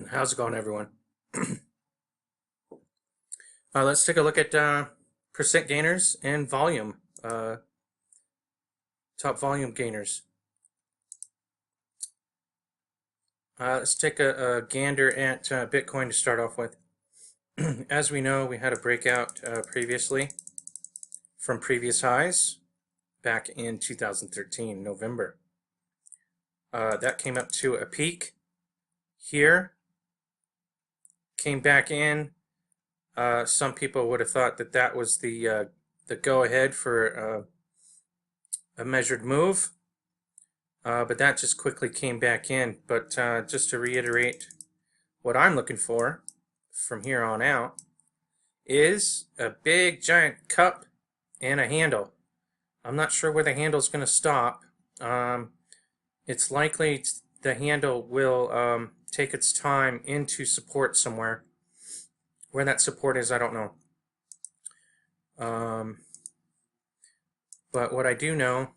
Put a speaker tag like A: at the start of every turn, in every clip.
A: How's it going, everyone? Let's take a look at percent gainers and volume, top volume gainers. Let's take a gander at Bitcoin to start off with. As we know, we had a breakout previously from previous highs back in 2013, November. That came up to a peak here, came back in. Some people would have thought that that was the go-ahead for a measured move, but that just quickly came back in. But just to reiterate, what I'm looking for from here on out is a big giant cup and a handle. I'm not sure where the handle is going to stop. It's likely the handle will take its time into support somewhere. Where that support is, I don't know. But what I do know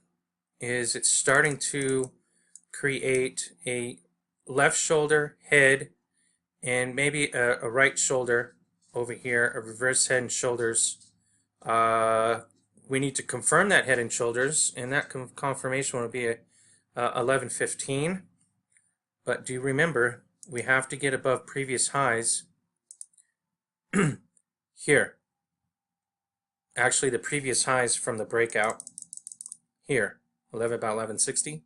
A: is it's starting to create a left shoulder, head, and maybe a right shoulder over here, a reverse head and shoulders. We need to confirm that head and shoulders, and that confirmation will be at 11:15. But do remember, we have to get above previous highs here. Actually, the previous highs from the breakout here, about 1160,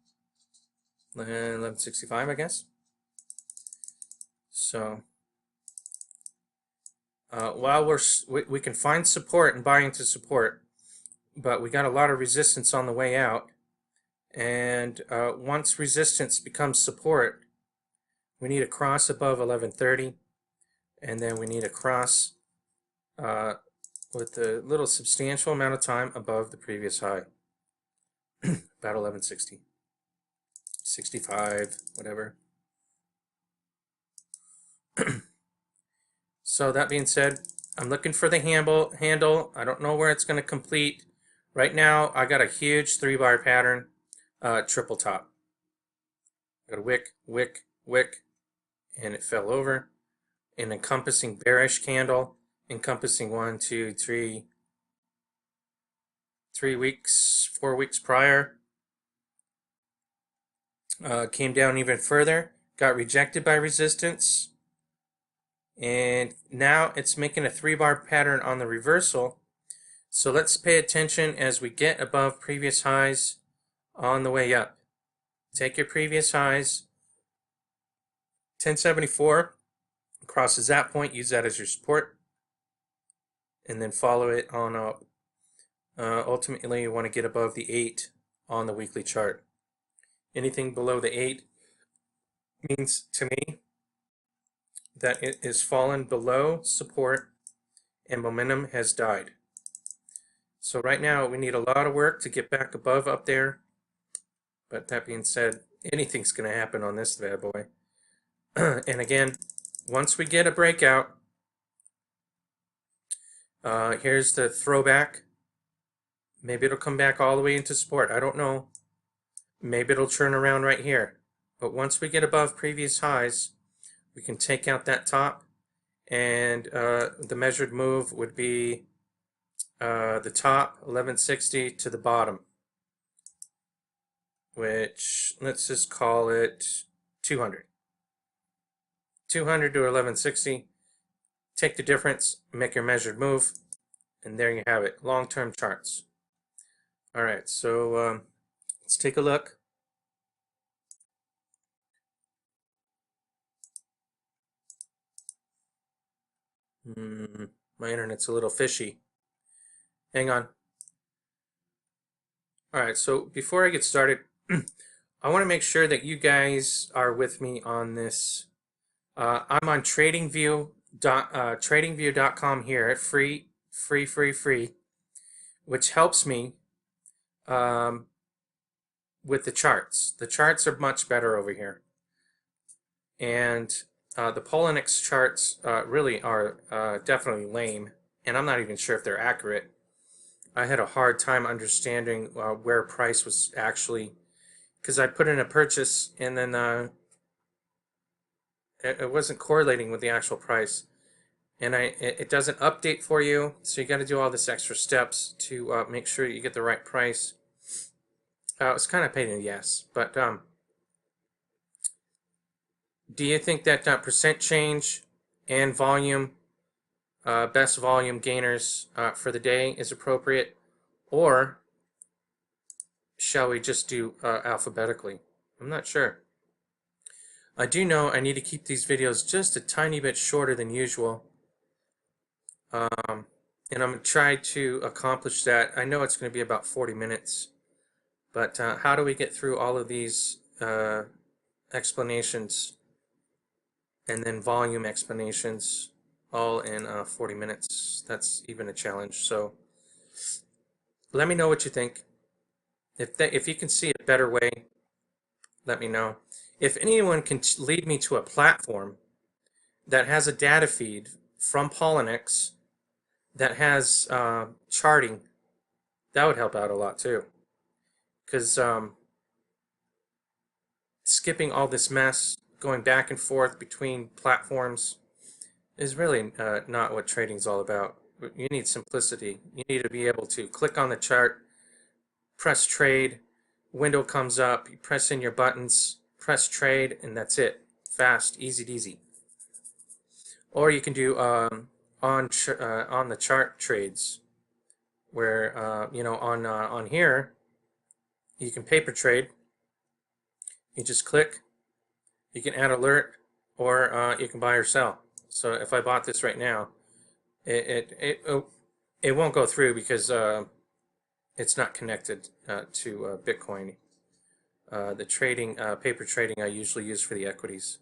A: 1165, I guess. So while we can find support and buy into support, but we got a lot of resistance on the way out. And once resistance becomes support, we need a cross above 1130, and then we need a cross with a little substantial amount of time above the previous high, about 1160, 65, whatever. So that being said, I'm looking for the handle. I don't know where it's going to complete. Right now, I got a huge 3-bar pattern, triple top. I got a wick, wick, wick, and it fell over. An encompassing bearish candle, encompassing 1, 2, 3 weeks, 4 weeks prior. Came down even further, got rejected by resistance, and now it's making a 3-bar pattern on the reversal. So let's pay attention as we get above previous highs on the way up. Take your previous highs, 1074, crosses that point, use that as your support, and then follow it on up. Ultimately, you want to get above the 8 on the weekly chart. Anything below the 8 means to me that it is fallen below support and momentum has died. So right now we need a lot of work to get back above up there. But that being said, anything's going to happen on this bad boy. And again, once we get a breakout, here's the throwback. Maybe it'll come back all the way into support. I don't know. Maybe it'll turn around right here. But once we get above previous highs, we can take out that top, and the measured move would be the top, 1160, to the bottom, which let's just call it 200. 200 to 1160. Take the difference, make your measured move, and there you have it. Long-term charts. All right, so let's take a look. My internet's a little fishy. Hang on. All right, so before I get started, I want to make sure that you guys are with me on this. I'm on tradingview.com here at free, which helps me with the charts. The charts are much better over here. And the Poloniex charts really are definitely lame, and I'm not even sure if they're accurate. I had a hard time understanding where price was actually, because I put in a purchase and then it wasn't correlating with the actual price. And it doesn't update for you, so you got to do all this extra steps to make sure you get the right price. It's kind of a pain in the ass, but do you think that percent change and volume, best volume gainers for the day is appropriate, or shall we just do alphabetically? I'm not sure. I do know I need to keep these videos just a tiny bit shorter than usual. And I'm going to try to accomplish that. I know it's going to be about 40 minutes, but how do we get through all of these explanations and then volume explanations all in 40 minutes? That's even a challenge. So let me know what you think. If you can see a better way, let me know. If anyone can lead me to a platform that has a data feed from Pollinix that has charting, that would help out a lot too. Because skipping all this mess, going back and forth between platforms, is really not what trading's all about. You need simplicity. You need to be able to click on the chart, press trade, window comes up, you press in your buttons, press trade, and that's it. Fast, easy peasy. Or you can do on the chart trades, where you know, on here you can paper trade. You just click. You can add alert, or you can buy or sell. So if I bought this right now, it won't go through because it's not connected to Bitcoin. The trading, paper trading, I usually use for the equities.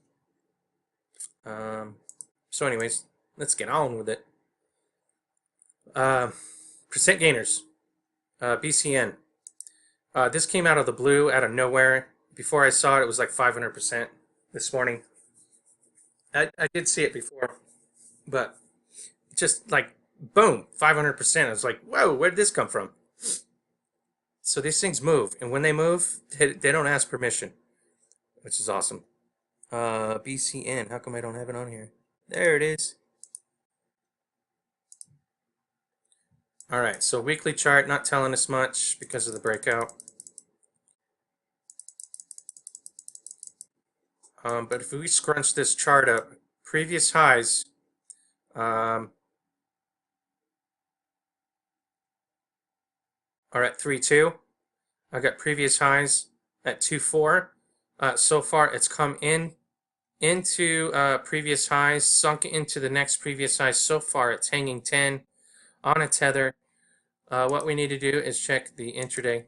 A: So anyways, let's get on with it. Percent gainers, BCN. This came out of the blue, out of nowhere. Before I saw it, it was like 500% this morning. I did see it before, but just like boom, 500%. I was like, whoa, where did this come from? So these things move, and when they move, they don't ask permission, which is awesome. BCN, how come I don't have it on here? There it is. All right, so weekly chart not telling us much because of the breakout. But if we scrunch this chart up, previous highs are at 3.2. I got previous highs at 2.4. So far, it's come into previous highs, sunk into the next previous highs. So far, it's hanging 10 on a tether. What we need to do is check the intraday.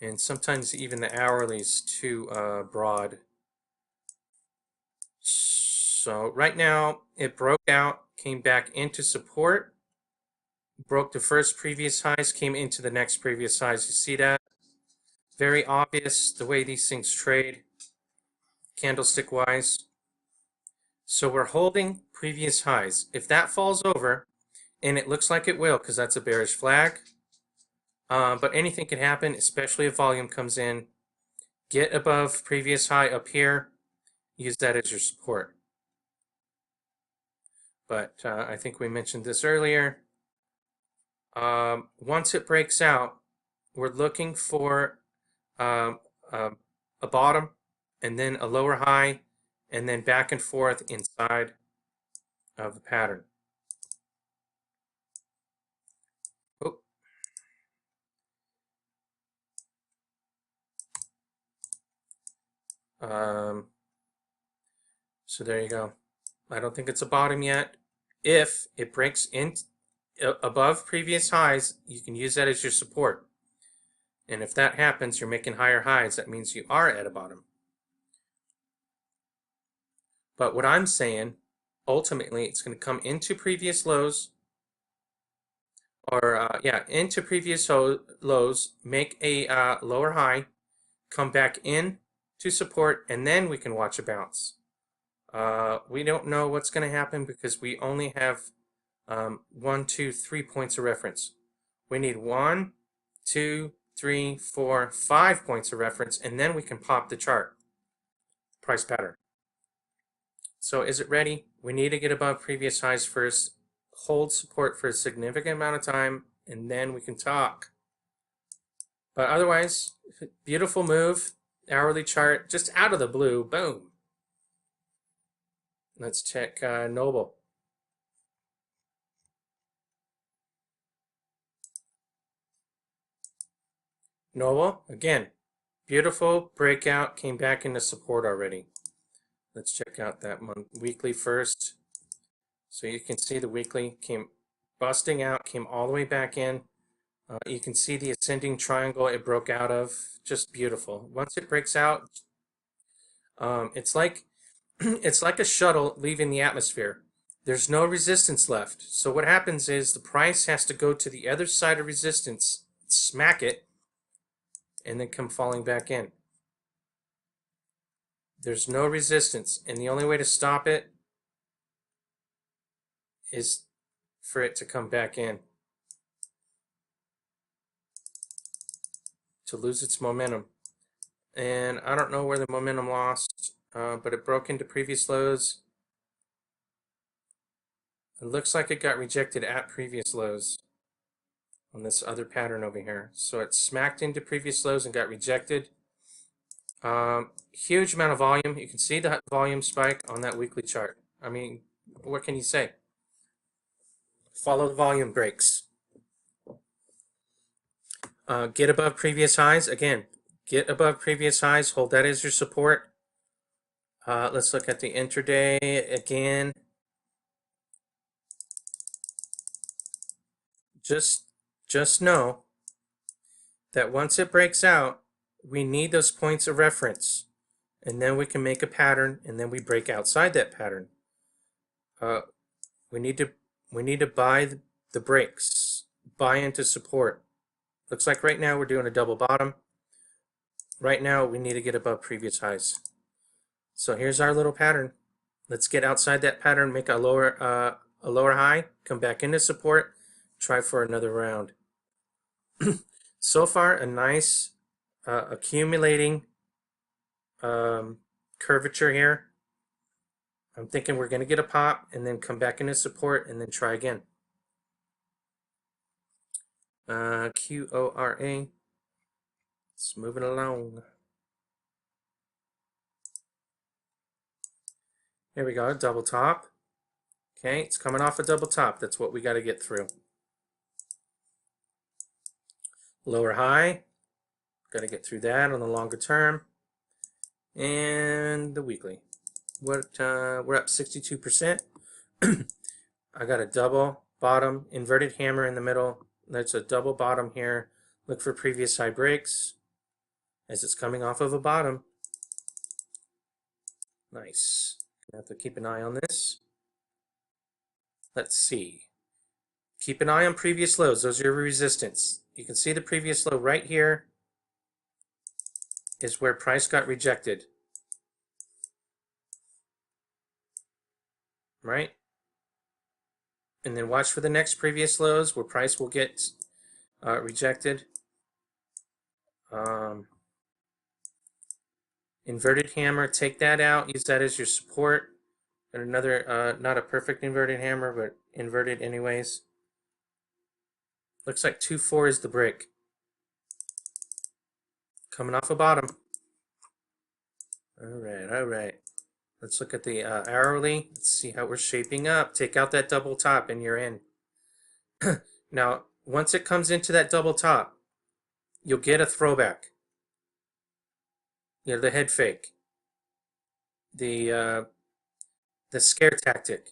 A: And sometimes even the hourly is too broad. So right now, it broke out, came back into support, broke the first previous highs, came into the next previous highs. You see that? Very obvious the way these things trade, candlestick wise. So we're holding previous highs. If that falls over, and it looks like it will because that's a bearish flag, but anything can happen, especially if volume comes in. Get above previous high up here, use that as your support. But I think we mentioned this earlier. Once it breaks out, we're looking for a bottom and then a lower high and then back and forth inside of the pattern. Oh. So there you go. I don't think it's a bottom yet. If it breaks in above previous highs, you can use that as your support. And if that happens, you're making higher highs. That means you are at a bottom. But what I'm saying, ultimately, it's going to come into previous lows, or into previous lows, make a lower high, come back in to support, and then we can watch a bounce. We don't know what's going to happen because we only have 1, 2, 3 points of reference. We need 1, 2, 3, 4, 5 points of reference, and then we can pop the chart. price pattern. So is it ready? We need to get above previous highs first, hold support for a significant amount of time, and then we can talk. But otherwise, beautiful move, hourly chart, just out of the blue, boom. Let's check Noble. Noble, again, beautiful breakout, came back into support already. Let's check out that weekly first. So you can see the weekly came busting out, came all the way back in. You can see the ascending triangle it broke out of, just beautiful. Once it breaks out, it's like it's like a shuttle leaving the atmosphere. There's no resistance left. So what happens is the price has to go to the other side of resistance, smack it, and then come falling back in. There's no resistance, and the only way to stop it is for it to come back in, to lose its momentum. And I don't know where the momentum lost, but it broke into previous lows. It looks like it got rejected at previous lows on this other pattern over here. So it smacked into previous lows and got rejected. Huge amount of volume. You can see the volume spike on that weekly chart. I mean, what can you say? Follow the volume breaks. Get above previous highs. Again, get above previous highs. Hold that as your support. Let's look at the intraday again. Just know that once it breaks out, we need those points of reference, and then we can make a pattern, and then we break outside that pattern. We need to buy the breaks, buy into support. Looks like right now we're doing a double bottom. Right now we need to get above previous highs. So here's our little pattern. Let's get outside that pattern, make a lower high, come back into support, try for another round. So far, a nice accumulating curvature here. I'm thinking we're going to get a pop and then come back into support and then try again. QORA. It's moving along. Here we go, double top. Okay, it's coming off a double top. That's what we got to get through. Lower high. Got to get through that on the longer term. And the weekly. We're up 62%. I got a double bottom, inverted hammer in the middle. That's a double bottom here. Look for previous high breaks as it's coming off of a bottom. Nice. Gonna have to keep an eye on this. Let's see. Keep an eye on previous lows. Those are your resistance. You can see the previous low right here is where price got rejected. Right? And then watch for the next previous lows where price will get rejected. Inverted hammer, take that out, use that as your support. And another, not a perfect inverted hammer, but inverted anyways. Looks like 2-4 is the break. Coming off a bottom. All right. Let's look at the hourly. Let's see how we're shaping up. Take out that double top and you're in. Now, once it comes into that double top, you'll get a throwback. You know, the head fake. The scare tactic.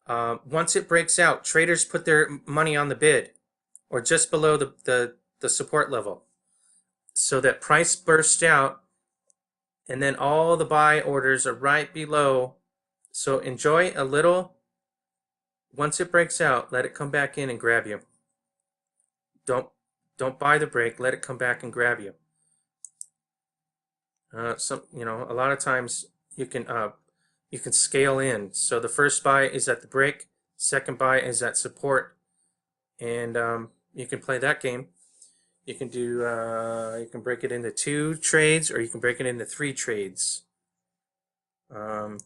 A: Once it breaks out, traders put their money on the bid or just below the support level so that price bursts out and then all the buy orders are right below. So enjoy a little. Once it breaks out, let it come back in and grab you. Don't buy the break, let it come back and grab you. A lot of times you can scale in. So the first buy is at the break, second buy is at support, and you can play that game. You can do you can break it into 2 trades or you can break it into 3 trades. Um,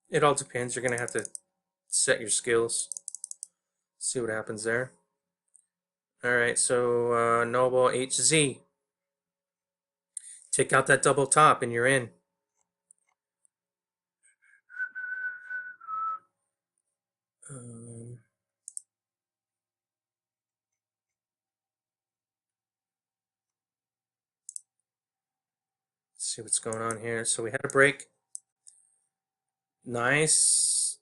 A: it all depends. You're going to have to set your skills, see what happens there. All right, so Noble HZ. Take out that double top and you're in. Um, let's see what's going on here. So we had a break. Nice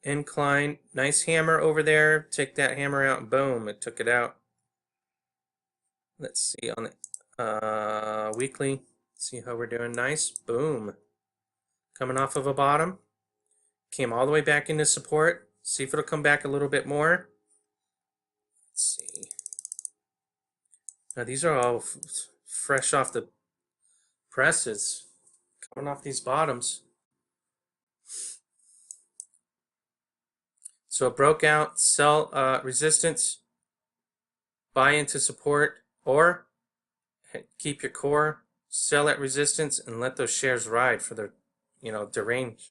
A: incline. Nice hammer over there. Take that hammer out. Boom. It took it out. Let's see on the weekly. See how we're doing. Nice. Boom. Coming off of a bottom. Came all the way back into support. See if it'll come back a little bit more. Let's see. Now these are all fresh off the presses. Coming off these bottoms. So it broke out, sell resistance, buy into support, or keep your core, sell at resistance, and let those shares ride for the, the range.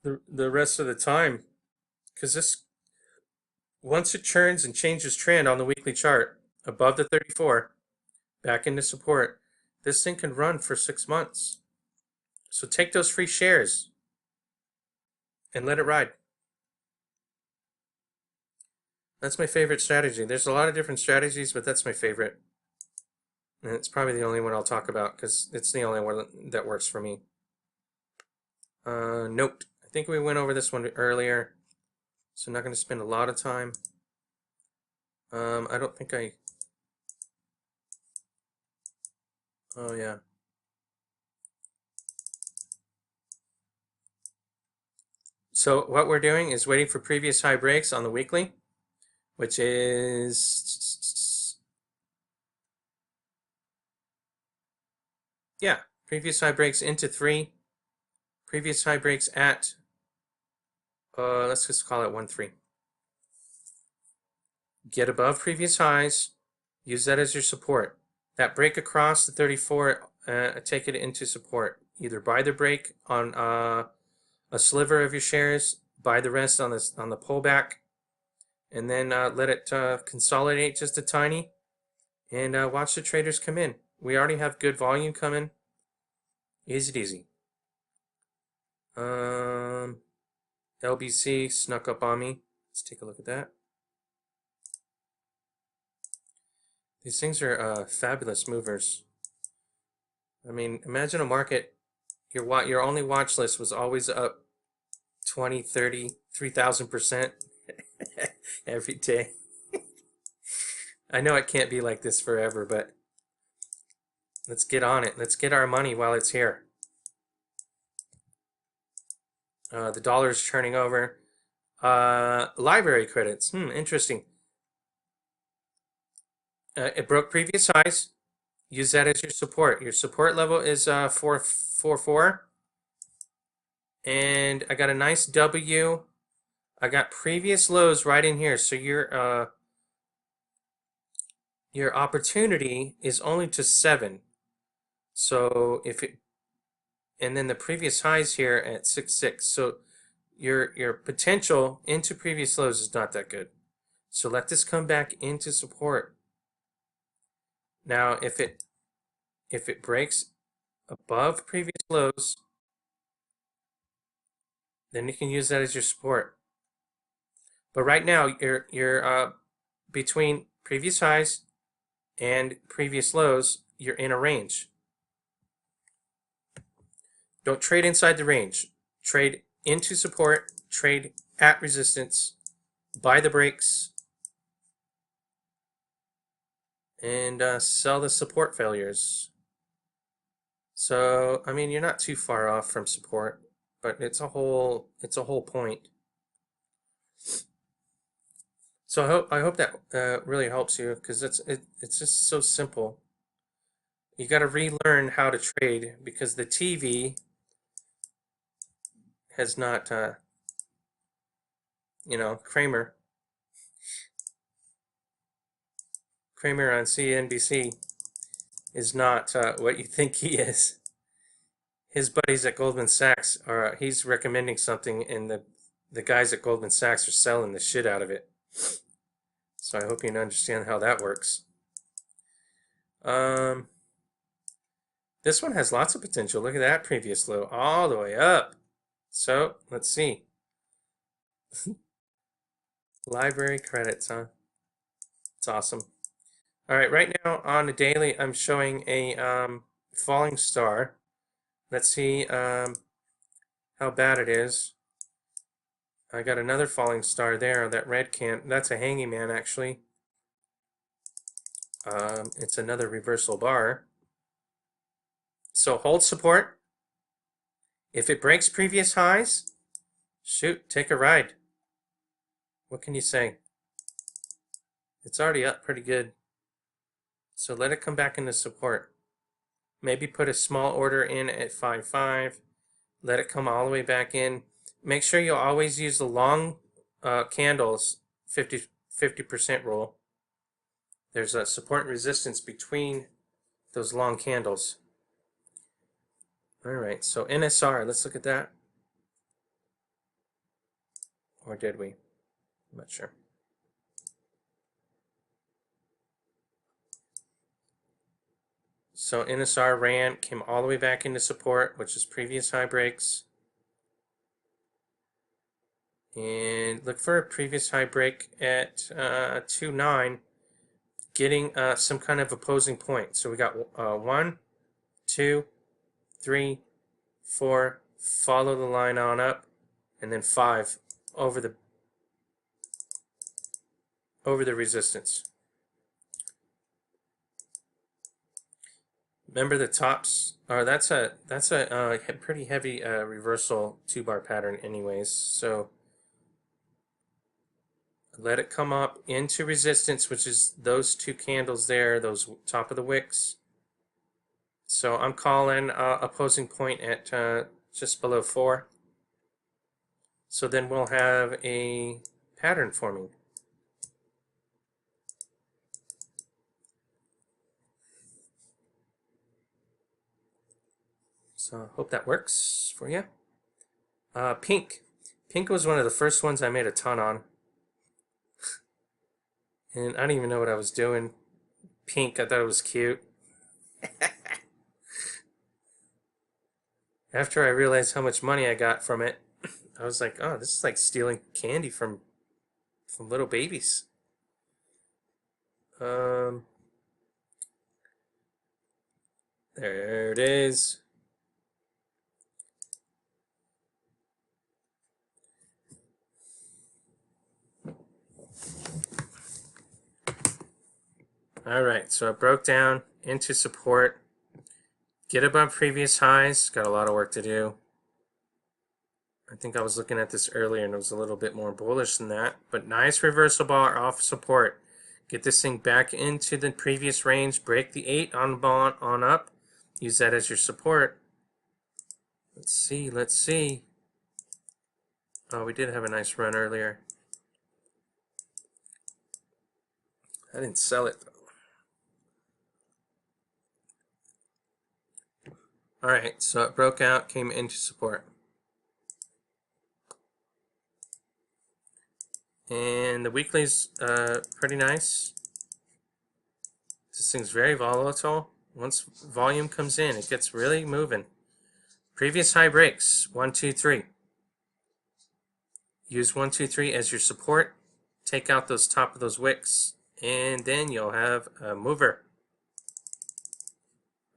A: The rest of the time, because this, once it turns and changes trend on the weekly chart above the 34, back into support, this thing can run for 6 months. So take those free shares and let it ride. That's my favorite strategy. There's a lot of different strategies, but that's my favorite. And it's probably the only one I'll talk about because it's the only one that works for me. Note. I think we went over this one earlier, so I'm not going to spend a lot of time. I don't think I... Oh, yeah. So what we're doing is waiting for previous high breaks on the weekly, which is... Yeah, previous high breaks into 3. Previous high breaks at... let's just call it 1-3. Get above previous highs. Use that as your support. That break across the 34, take it into support. Either buy the break on a sliver of your shares, buy the rest on the pullback, and then let it consolidate just a tiny, and watch the traders come in. We already have good volume coming. Easy. LBC snuck up on me. Let's take a look at that. These things are fabulous movers. I mean, imagine a market, your only watch list was always up 20, 30, 3,000% every day. I know it can't be like this forever, but let's get on it. Let's get our money while it's here. The dollar is turning over. Library credits. Interesting. It broke previous highs. Use that as your support. Your support level is 444. And I got a nice W. I got previous lows right in here. So your opportunity is only to 7. So if it, and then the previous highs here at 6.6. So your potential into previous lows is not that good. So let this come back into support. Now if it breaks above previous lows, then you can use that as your support. But right now you're between previous highs and previous lows, you're in a range. Don't trade inside the range. Trade into support, trade at resistance, buy the breaks, and sell the support failures. So, I mean, you're not too far off from support, but it's a whole point. So I hope that really helps you because it's just so simple. You got to relearn how to trade because the TV has not, Kramer on CNBC is not what you think he is. his buddies at Goldman Sachs are he's recommending something, and the guys at Goldman Sachs are selling the shit out of it. So I hope you understand how that works. Um, this one has lots of potential. Look at that previous low, all the way up. So let's see. Library credits, huh? It's awesome. All right, right now on the daily, I'm showing a falling star. Let's see how bad it is. I got another falling star there. That red can. That's a hanging man, actually. It's another reversal bar. So hold support. If it breaks previous highs, shoot, take a ride. What can you say? It's already up pretty good. So let it come back into support. Maybe put a small order in at 5.5. Let it come all the way back in. Make sure you always use the long candles, 50% rule. There's a support and resistance between those long candles. All right, so NSR, let's look at that. Or did we? I'm not sure. So NSR ran, came all the way back into support, which is previous high breaks. And look for a previous high break at 2.9, getting some kind of opposing point. So we got 1, 2, 3, 4, follow the line on up, and then 5 over the resistance. Remember the tops, or that's a pretty heavy reversal 2-bar pattern anyways. So let it come up into resistance, which is those 2 candles there, those top of the wicks. So I'm calling opposing point at just below 4. So then we'll have a pattern forming. So I hope that works for you. Pink. Pink was one of the first ones I made a ton on. And I didn't even know what I was doing. Pink, I thought it was cute. After I realized how much money I got from it, I was like, oh, this is like stealing candy from little babies. There it is. All right, so it broke down into support. Get above previous highs. Got a lot of work to do. I think I was looking at this earlier and it was a little bit more bullish than that. But nice reversal bar off support. Get this thing back into the previous range. Break the 8 on up. Use that as your support. Let's see, let's see. Oh, we did have a nice run earlier. I didn't sell it though. Alright, so it broke out, came into support. And the weekly's pretty nice. This thing's very volatile. Once volume comes in, it gets really moving. Previous high breaks, 1, 2, 3. Use 1, 2, 3 as your support. Take out those top of those wicks, and then you'll have a mover.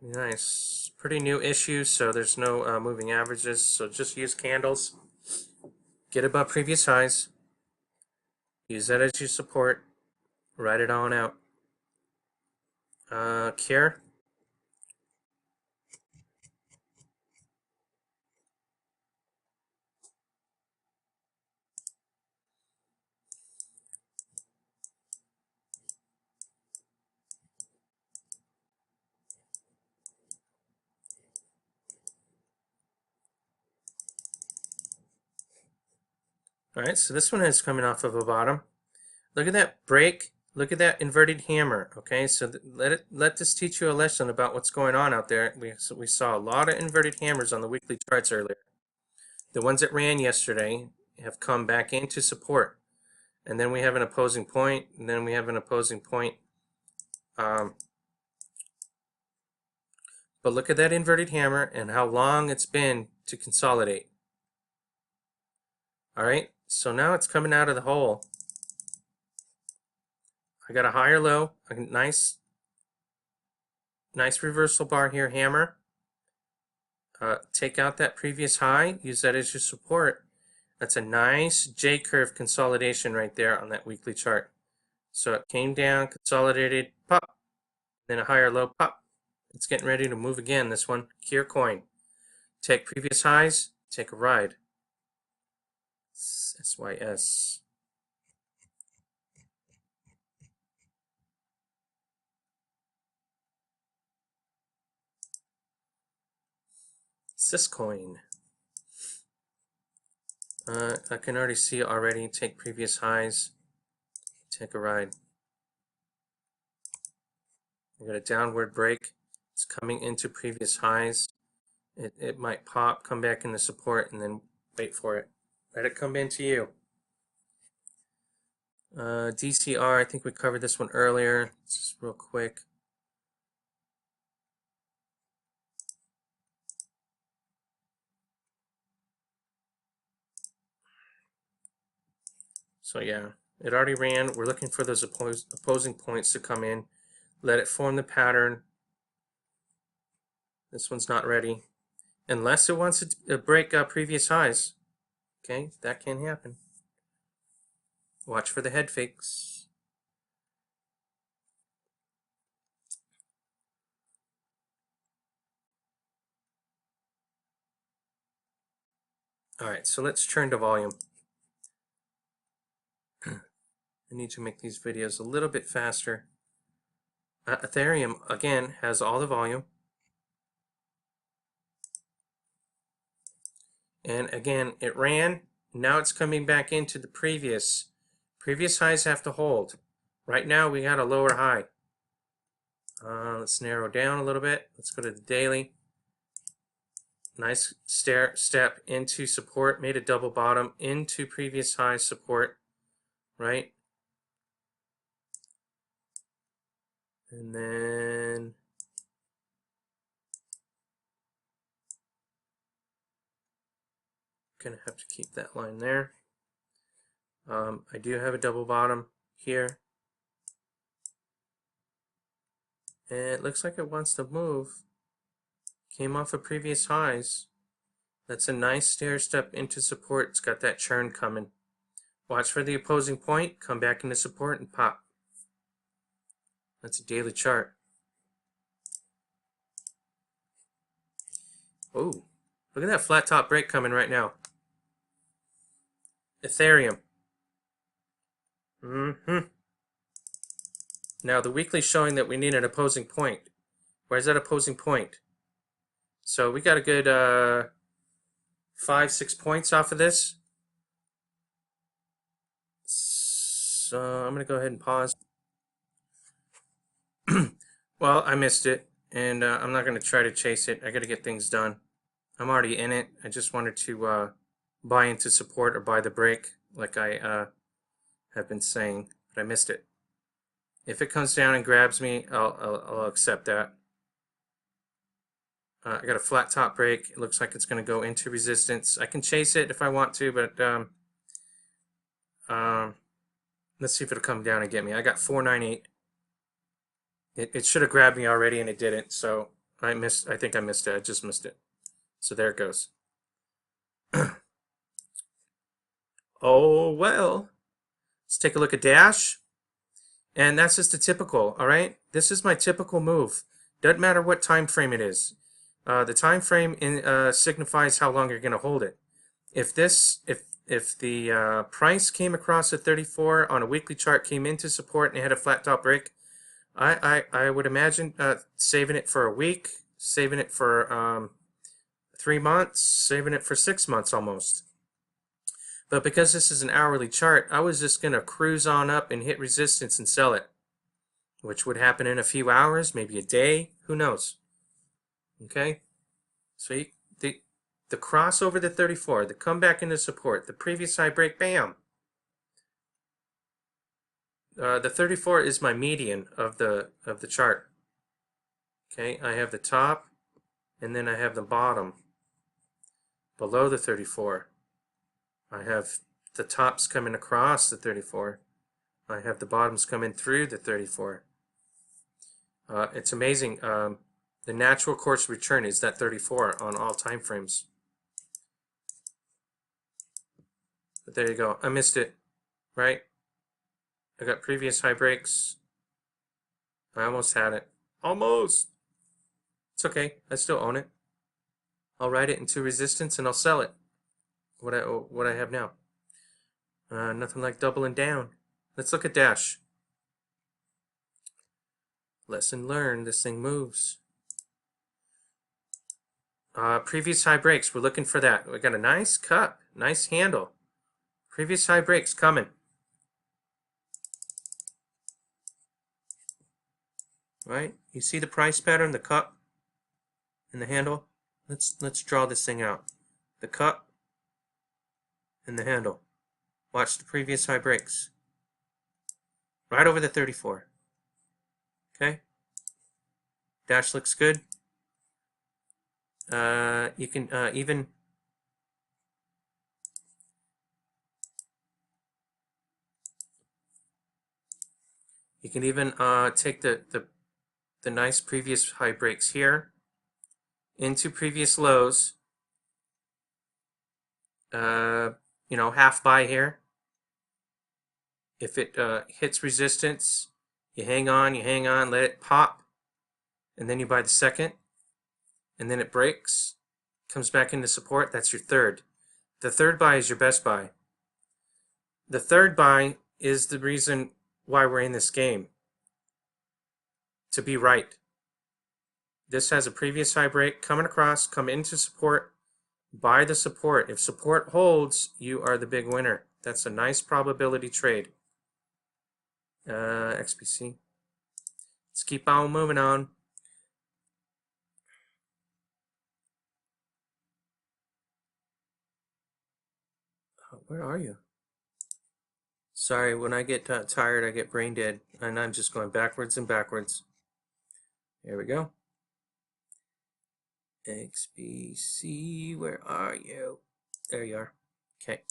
A: Nice. Pretty new issue, so there's no moving averages. So just use candles. Get above previous highs. Use that as your support. Ride it on out. Cure. All right, so this one is coming off of a bottom. Look at that break, Look at that inverted hammer. Okay, so let this teach you a lesson about what's going on out there. We saw a lot of inverted hammers on the weekly charts earlier. The ones that ran yesterday have come back into support, and then we have an opposing point, and then we have an opposing point. But look at that inverted hammer and how long it's been to consolidate. All right, so now it's coming out of the hole. I got a higher low, a nice reversal bar here, hammer. Take out that previous high, use that as your support. That's a nice J-curve consolidation right there on that weekly chart. So it came down, consolidated, pop, then a higher low, pop. It's getting ready to move again, this one, Kier coin. Take previous highs, take a ride. SYS. Syscoin. I can already see already. Take previous highs. Take a ride. I got a downward break. It's coming into previous highs. It might pop, come back into support, and then wait for it. Let it come into you. DCR, I think we covered this one earlier. Just real quick. So yeah, it already ran. We're looking for those opposing points to come in. Let it form the pattern. This one's not ready. Unless it wants to break previous highs. Okay, that can happen. Watch for the head fakes. All right, so let's turn to volume. I need to make these videos a little bit faster. Ethereum, again, has all the volume. And again, it ran. Now it's coming back into the previous. Previous highs have to hold. Right now, we got a lower high. Let's narrow down a little bit. Let's go to the daily. Nice step into support. Made a double bottom into previous high support. Right? And then gonna have to keep that line there. I do have a double bottom here. And it looks like it wants to move. Came off of previous highs. That's a nice stair step into support. It's got that churn coming. Watch for the opposing point. Come back into support and pop. That's a daily chart. Oh, look at that flat top break coming right now. Ethereum. Now the weekly showing that we need an opposing point. Where's that opposing point? So we got a good 5-6 points off of this. So I'm going to go ahead and pause. Well, I missed it, and I'm not going to try to chase it. I got to get things done. I'm already in it. I just wanted to buy into support or buy the break, like I have been saying, but I missed it. If it comes down and grabs me, I'll accept that. I got a flat top break. It looks like it's going to go into resistance. I can chase it if I want to, but let's see if it'll come down and get me. I got 498. It should have grabbed me already, and it didn't. So I think I missed it. I just missed it. So there it goes. Oh well. Let's take a look at Dash. And that's just a typical, all right? This is my typical move. Doesn't matter what time frame it is. The time frame signifies how long you're going to hold it. If the price came across at 34 on a weekly chart, came into support, and it had a flat top break, I would imagine saving it for a week, saving it for 3 months, saving it for 6 months almost. But because this is an hourly chart, I was just going to cruise on up and hit resistance and sell it, which would happen in a few hours, maybe a day, who knows. Okay, so the cross over the 34, the comeback into support, the previous high break, bam. The 34 is my median of the chart. Okay, I have the top, and then I have the bottom below the 34. I have the tops coming across the 34. I have the bottoms coming through the 34. It's amazing. The natural course return is that 34 on all time frames. But there you go. I missed it, right? I got previous high breaks. I almost had it. Almost. It's okay. I still own it. I'll ride it into resistance and I'll sell it. What I have now. Nothing like doubling down. Let's look at Dash. Lesson learned. This thing moves. Previous high breaks. We're looking for that. We got a nice cup. Nice handle. Previous high breaks coming. Right? You see the price pattern, the cup and the handle? Let's draw this thing out. The cup and the handle. Watch the previous high breaks. Right over the 34. Okay? Dash looks good. You can even take the nice previous high breaks here into previous lows. You know, half buy here. If it hits resistance, you hang on, let it pop, and then you buy the second, and then it breaks, comes back into support. That's your third. The third buy is your best buy. The third buy is the reason why we're in this game. To be right. This has a previous high break coming across, come into support, buy the support. If support holds, you are the big winner. That's a nice probability trade. XPC. Let's keep on moving on. Where are you? Sorry, when I get tired, I get brain dead, and I'm just going backwards and backwards. There we go. XBC, where are you? There you are. Okay.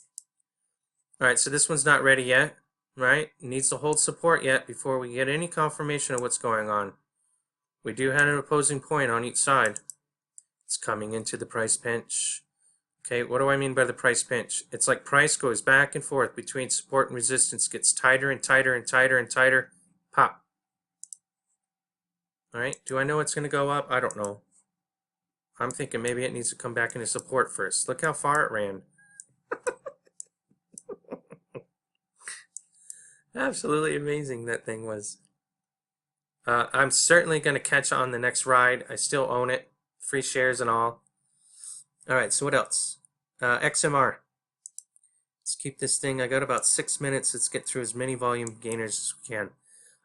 A: All right, so this one's not ready yet, right? It needs to hold support yet before we get any confirmation of what's going on. We do have an opposing point on each side. It's coming into the price pinch. Okay, what do I mean by the price pinch? It's like price goes back and forth between support and resistance, gets tighter and tighter and tighter and tighter. Pop. All right, do I know it's going to go up? I don't know. I'm thinking maybe it needs to come back into support first. Look how far it ran. Absolutely amazing that thing was. I'm certainly going to catch on the next ride. I still own it. Free shares and all. All right, so what else? XMR. Let's keep this thing. I got about 6 minutes. Let's get through as many volume gainers as we can.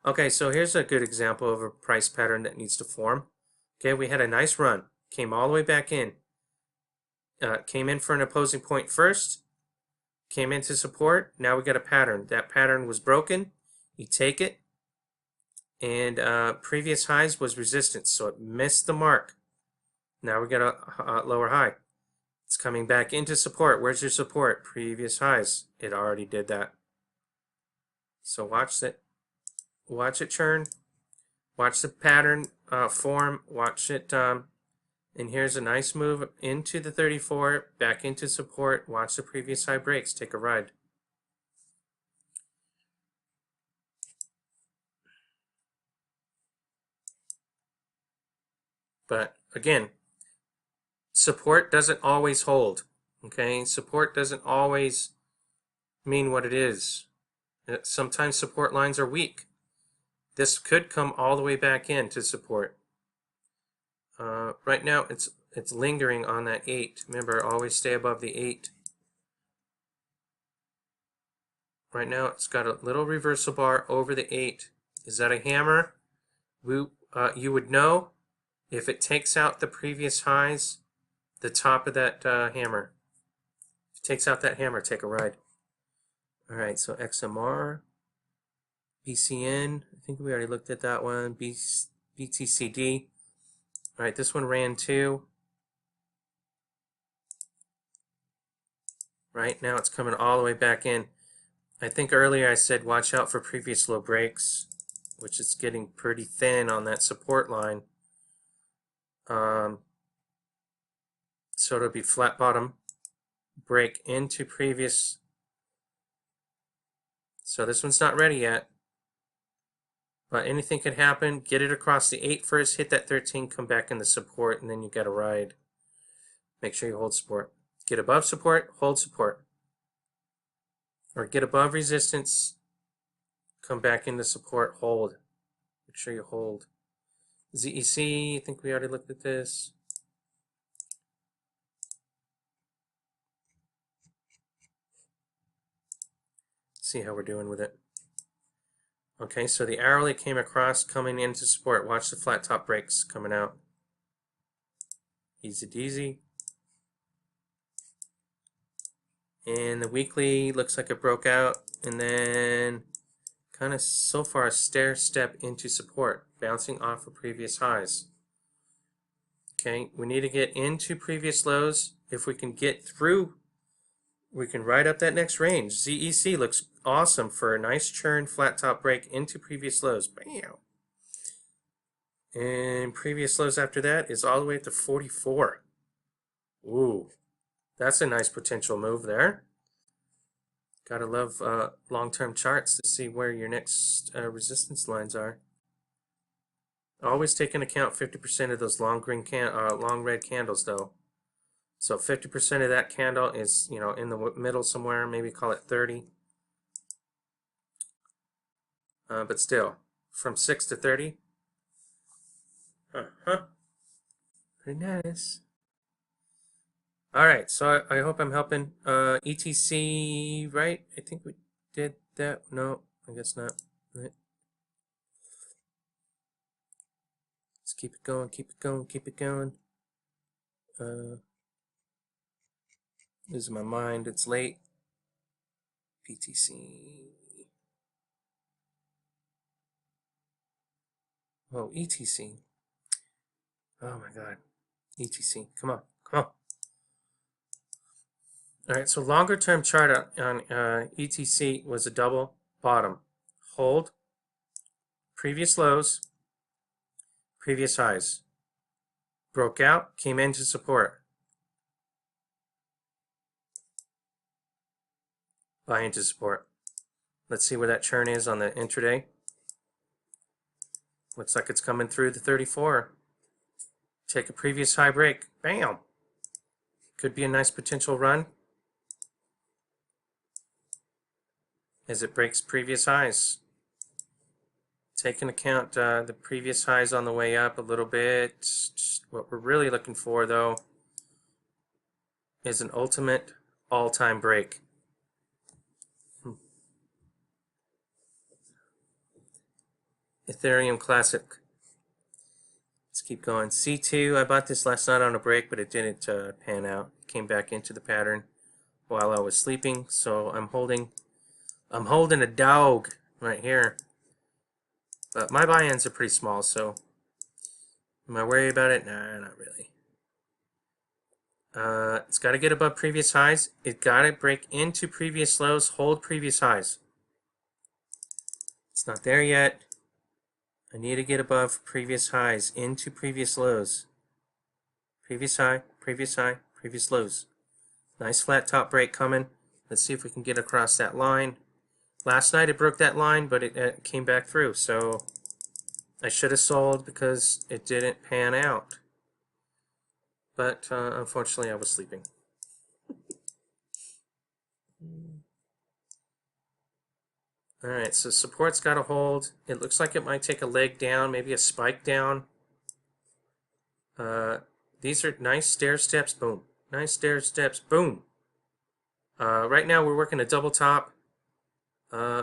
A: Okay, so here's a good example of a price pattern that needs to form. Okay, we had a nice run. Came all the way back in. Came in for an opposing point first. Came into support. Now we got a pattern. That pattern was broken. You take it. And previous highs was resistance, so it missed the mark. Now we got a lower high. It's coming back into support. Where's your support? Previous highs. It already did that. So watch it. Watch it churn. Watch the pattern form. Watch it. And here's a nice move into the 34, back into support. Watch the previous high breaks. Take a ride. But again, support doesn't always hold. Okay, support doesn't always mean what it is. Sometimes support lines are weak. This could come all the way back in to support. Right now, it's lingering on that 8. Remember, always stay above the 8. Right now it's got a little reversal bar over the 8. Is that a hammer? You would know if it takes out the previous highs, the top of that hammer. If it takes out that hammer, take a ride. All right, so XMR, BCN, I think we already looked at that one, BTCD. All right, this one ran too. Right now it's coming all the way back in. I think earlier I said watch out for previous low breaks, which is getting pretty thin on that support line. So it'll be flat bottom, break into previous. So this one's not ready yet, but anything could happen. Get it across the 8 first, hit that 13, come back in the support, and then you got a ride. Make sure you hold support. Get above support, hold support. Or get above resistance, come back into support, hold. Make sure you hold. ZEC, I think we already looked at this. See how we're doing with it. Okay, so the hourly came across, coming into support. Watch the flat top breaks coming out. Easy deasy. And the weekly looks like it broke out, and then kind of so far stair step into support, bouncing off of previous highs. Okay, we need to get into previous lows. If we can get through, we can ride up that next range. ZEC looks awesome for a nice churn flat top break into previous lows. Bam! And previous lows after that is all the way up to 44. Ooh, that's a nice potential move there. Gotta love long-term charts to see where your next resistance lines are. Always take into account 50% of those long red candles, though. So 50% of that candle is, in the middle somewhere. Maybe call it 30. But still, from 6 to 30. Pretty nice. All right, so I hope I'm helping. ETC, right? I think we did that. No, I guess not. Right. Let's keep it going, keep it going, keep it going. Losing my mind. It's late. PTC. Oh, ETC. Oh my God. ETC. Come on, come on. All right, so longer term chart on ETC was a double bottom. Hold, previous lows, previous highs. Broke out, came into support. Buy into support. Let's see where that churn is on the intraday. Looks like it's coming through the 34. Take a previous high break. Bam! Could be a nice potential run as it breaks previous highs. Take into account the previous highs on the way up a little bit. What we're really looking for, though, is an ultimate all-time break. Ethereum Classic. Let's keep going. C2, I bought this last night on a break, but it didn't pan out. It came back into the pattern while I was sleeping, so I'm holding a dog right here. But my buy-ins are pretty small, so am I worried about it? Nah, not really. It's got to get above previous highs. It got to break into previous lows, hold previous highs. It's not there yet. I need to get above previous highs, into previous lows. Previous high, previous high, previous lows. Nice flat top break coming. Let's see if we can get across that line. Last night it broke that line, but it came back through, so I should have sold because it didn't pan out. But unfortunately I was sleeping. Alright, so support's got to hold. It looks like it might take a leg down, maybe a spike down. These are nice stair steps, boom. Nice stair steps, boom. Right now we're working a double top.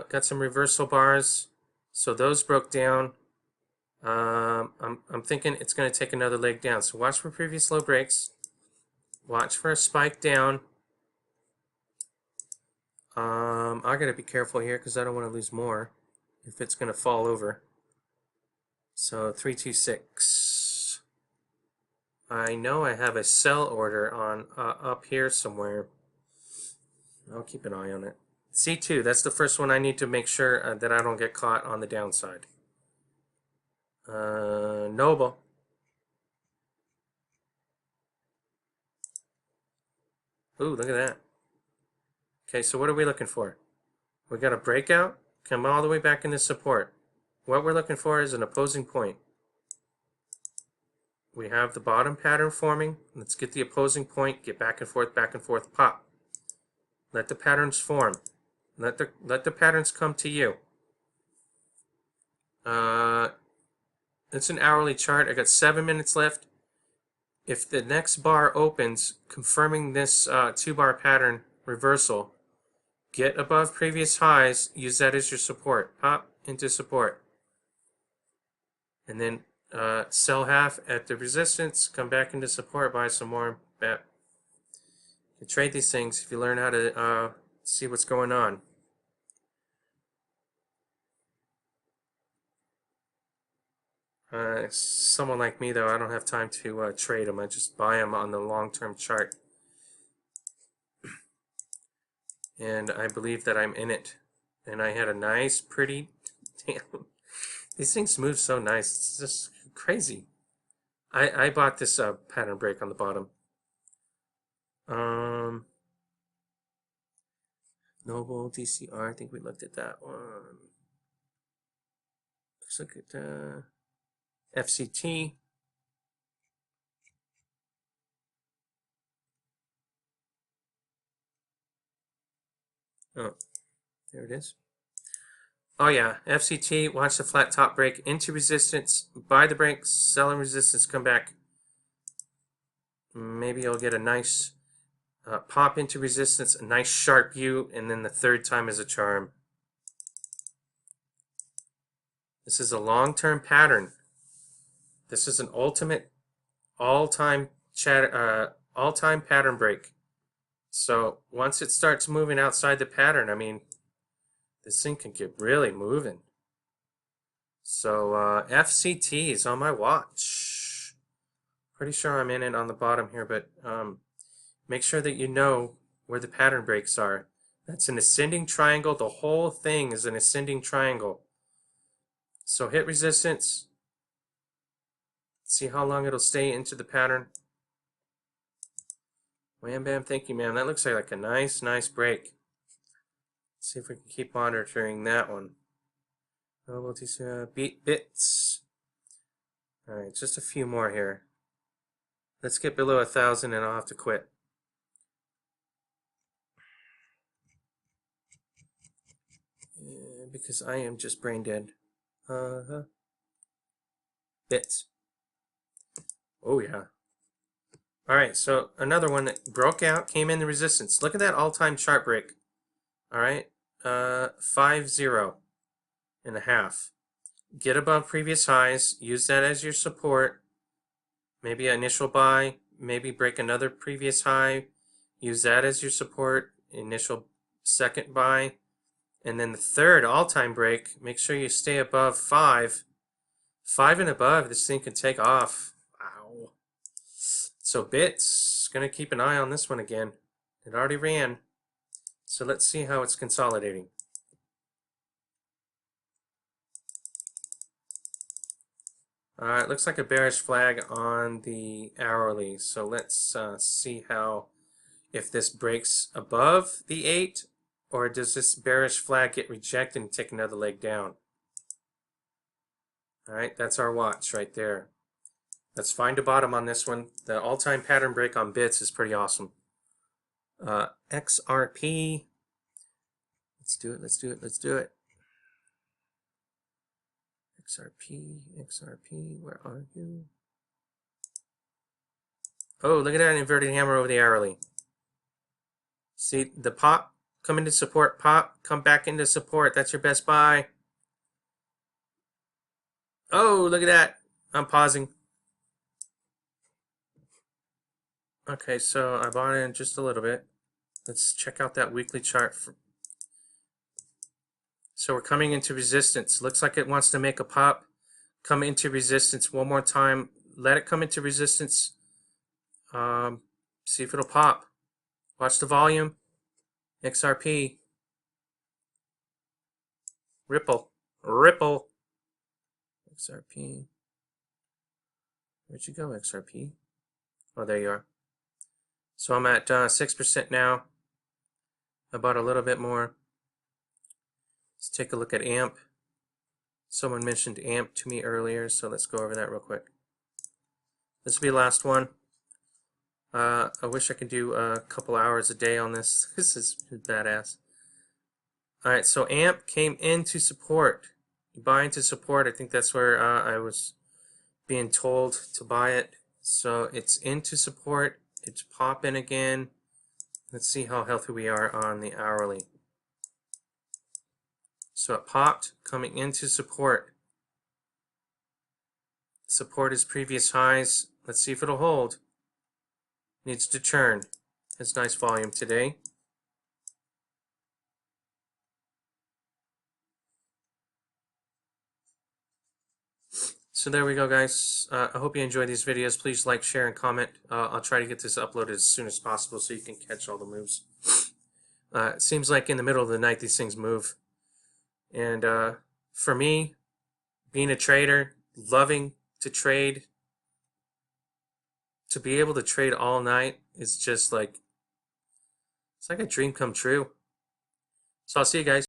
A: Got some reversal bars, so those broke down. I'm thinking it's going to take another leg down. So watch for previous low breaks. Watch for a spike down. I got to be careful here because I don't want to lose more if it's going to fall over. So 326. I know I have a sell order on up here somewhere. I'll keep an eye on it. C2, that's the first one I need to make sure that I don't get caught on the downside. Noble. Ooh, look at that. Okay, so what are we looking for? We got a breakout, come all the way back into support. What we're looking for is an opposing point. We have the bottom pattern forming. Let's get the opposing point, get back and forth, pop. Let the patterns form. Let the patterns come to you. It's an hourly chart. I got 7 minutes left. If the next bar opens, confirming this 2-bar pattern reversal, get above previous highs, use that as your support. Pop into support. And then sell half at the resistance, come back into support, buy some more. You can trade these things if you learn how to see what's going on. Someone like me, though, I don't have time to trade them. I just buy them on the long-term chart. And I believe that I'm in it. And I had a nice, pretty... Damn. These things move so nice. It's just crazy. I bought this pattern break on the bottom. Noble, DCR, I think we looked at that one. Let's look at FCT. Oh, there it is. Oh yeah, FCT, watch the flat top break into resistance, buy the break, sell in resistance, come back. Maybe you'll get a nice pop into resistance, a nice sharp U, and then the third time is a charm. This is a long-term pattern. This is an ultimate all-time pattern break. So once it starts moving outside the pattern, I mean, this thing can get really moving. So FCT is on my watch. Pretty sure I'm in it on the bottom here, but make sure that you know where the pattern breaks are. That's an ascending triangle. The whole thing is an ascending triangle. So hit resistance. See how long it'll stay into the pattern. Wham bam, thank you, ma'am. That looks like a nice break. Let's see if we can keep monitoring that one. Beat bits. Alright, just a few more here. Let's get below 1,000 and I'll have to quit. Because I am just brain dead. Bits. Oh yeah. Alright, so another one that broke out, came in the resistance. Look at that all-time chart break. Alright, 5.0 and a half. Get above previous highs, use that as your support. Maybe an initial buy, maybe break another previous high, use that as your support, initial second buy. And then the third all-time break, make sure you stay above 5. 5 and above, this thing can take off. Wow. So bits, gonna keep an eye on this one again. It already ran. So let's see how it's consolidating. It looks like a bearish flag on the hourly. So let's see how, if this breaks above the 8, or does this bearish flag get rejected and take another leg down? Alright, that's our watch right there. Let's find a bottom on this one. The all-time pattern break on bits is pretty awesome. XRP. Let's do it. XRP, where are you? Oh, look at that inverted hammer over the hourly. See the pop? Come into support, pop. Come back into support. That's your best buy. Oh, look at that. I'm pausing. Okay, so I bought in just a little bit. Let's check out that weekly chart. So we're coming into resistance. Looks like it wants to make a pop. Come into resistance one more time. Let it come into resistance. See if it'll pop. Watch the volume. XRP. Ripple. Ripple. XRP. Where'd you go, XRP? Oh, there you are. So I'm at 6% now. I bought a little bit more. Let's take a look at AMP. Someone mentioned AMP to me earlier, so let's go over that real quick. This will be the last one. I wish I could do a couple hours a day on this. This is badass. Alright, so AMP came into support. You buy into support. I think that's where I was being told to buy it. So it's into support. It's popping again. Let's see how healthy we are on the hourly. So it popped, coming into support. Support is previous highs. Let's see if it'll hold. Needs to churn. Has nice volume today. So there we go, guys. I hope you enjoy these videos. Please like, share, and comment. I'll try to get this uploaded as soon as possible so you can catch all the moves. It seems like in the middle of the night these things move. And for me, being a trader, loving to trade, to be able to trade all night is just like, it's like a dream come true. So I'll see you guys.